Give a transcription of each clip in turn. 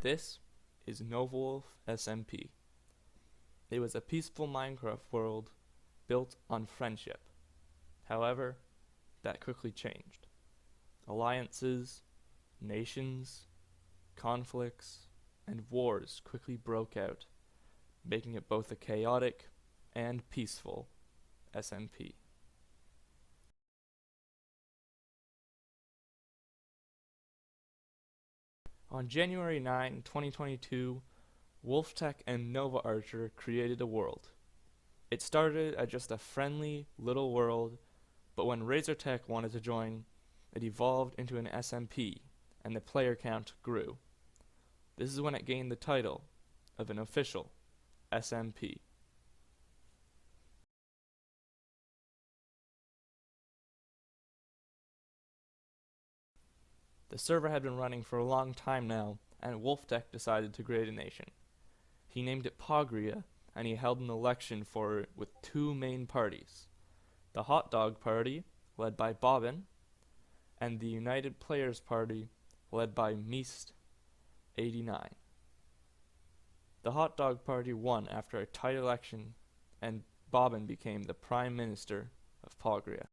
This is NovaWolf SMP. It was a peaceful Minecraft world built on friendship. However, that quickly changed. Alliances, nations, conflicts, and wars quickly broke out, making it both a chaotic and peaceful SMP. On January 9, 2022, WolfTech and Nova Archer created a world. It started as just a friendly little world, but when RazorTech wanted to join, it evolved into an SMP, and the player count grew. This is when it gained the title of an official SMP. The server had been running for a long time now, and WolfTech decided to create a nation. He named it Pogria, and he held an election for it with two main parties. The Hot Dog Party, led by Bobbin, and the United Players Party, led by Meast89. The Hot Dog Party won after a tight election, and Bobbin became the Prime Minister of Pogria.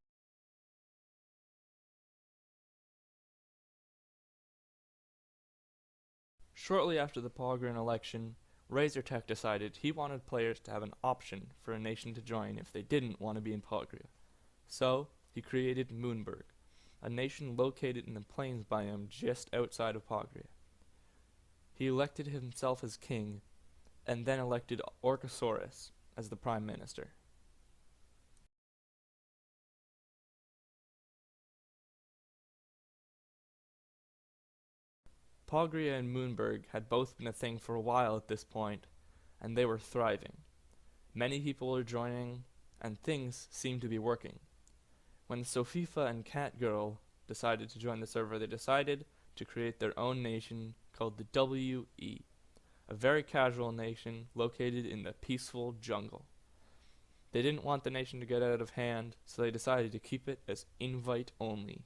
Shortly after the Pogrian election, RazorTech decided he wanted players to have an option for a nation to join if they didn't want to be in Pogria. So, he created Moonberg, a nation located in the plains biome just outside of Pogria. He elected himself as king, and then elected Orcosaurus as the prime minister. Pogria and Moonberg had both been a thing for a while at this point, and they were thriving. Many people were joining, and things seemed to be working. When Sofifa and Catgirl decided to join the server, they decided to create their own nation called the WE, a very casual nation located in the peaceful jungle. They didn't want the nation to get out of hand, so they decided to keep it as invite only.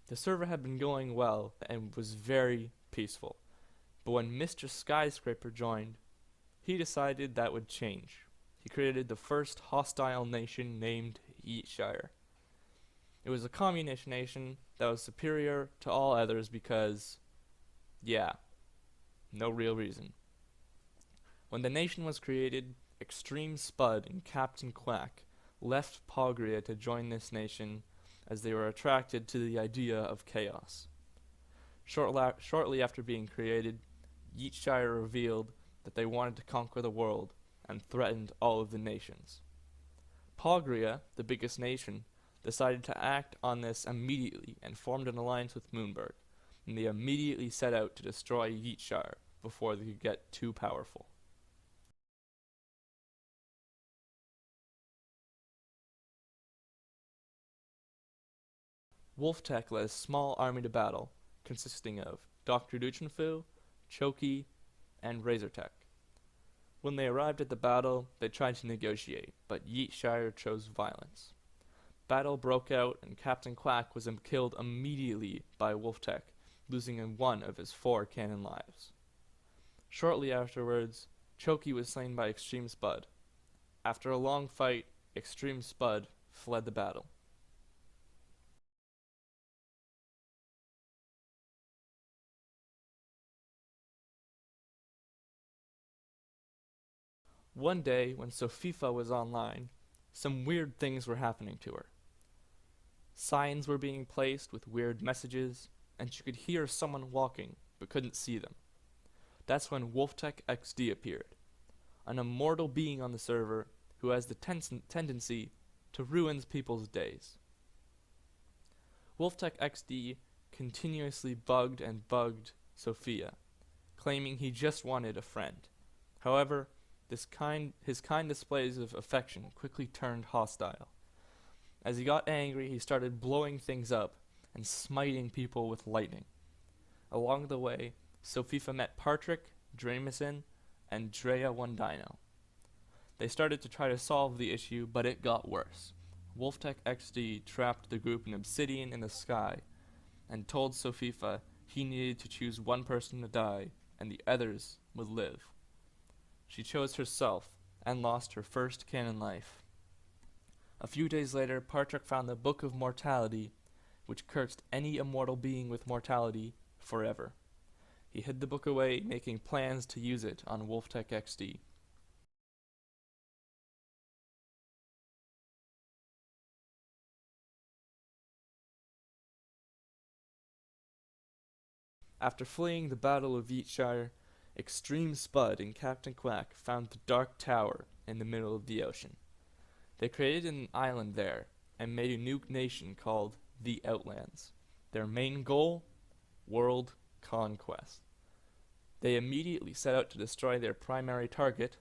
The server had been going well and was very peaceful, but when Mr. Skyscraper joined, he decided that would change. He created the first hostile nation named Yeetshire. It was a communist nation that was superior to all others because, yeah, no real reason. When the nation was created, Extreme Spud and Captain Quack left Pogria to join this nation as they were attracted to the idea of chaos. Shortly after being created, Yeetshire revealed that they wanted to conquer the world and threatened all of the nations. Pogria, the biggest nation, decided to act on this immediately and formed an alliance with Moonberg, and they immediately set out to destroy Yeetshire before they could get too powerful. WolfTech led a small army to battle, consisting of Dr. Duchenfu, Choki, and RazorTech. When they arrived at the battle, they tried to negotiate, but Yeetshire chose violence. Battle broke out, and Captain Quack was killed immediately by WolfTech, losing one of his 4 cannon lives. Shortly afterwards, Choki was slain by Extreme Spud. After a long fight, Extreme Spud fled the battle. One day, when Sofifa was online, some weird things were happening to her. Signs were being placed with weird messages, and she could hear someone walking, but couldn't see them. That's when WolfTech XD appeared, an immortal being on the server who has the tendency to ruin people's days. WolfTech XD continuously bugged and bugged Sophia, claiming he just wanted a friend. However, his kind displays of affection quickly turned hostile. As he got angry, he started blowing things up and smiting people with lightning. Along the way, Sofifa met Patrick, Drameson, and Drea One Dino. They started to try to solve the issue, but it got worse. Wolftech XD trapped the group in obsidian in the sky and told Sofifa he needed to choose one person to die and the others would live. She chose herself and lost her first canon life. A few days later, Partrik found the Book of Mortality, which cursed any immortal being with mortality forever. He hid the book away, making plans to use it on Wolftech XD. After fleeing the Battle of Wheatshire, Extreme Spud and Captain Quack found the Dark Tower in the middle of the ocean. They created an island there and made a new nation called the Outlands. Their main goal? World conquest. They immediately set out to destroy their primary target,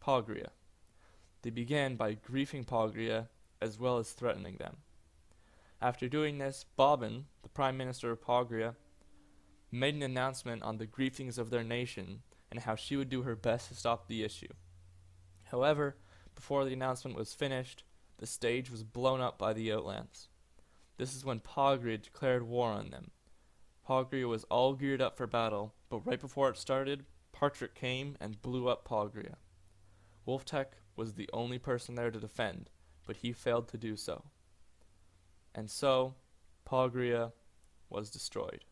Pogria. They began by griefing Pogria as well as threatening them. After doing this, Bobbin, the Prime Minister of Pogria, made an announcement on the griefings of their nation and how she would do her best to stop the issue. However, before the announcement was finished, the stage was blown up by the Outlands. This is when Pogria declared war on them. Pogria was all geared up for battle, but right before it started, Partrik came and blew up Pogria. Wolftech was the only person there to defend, but he failed to do so. And so, Pogria was destroyed.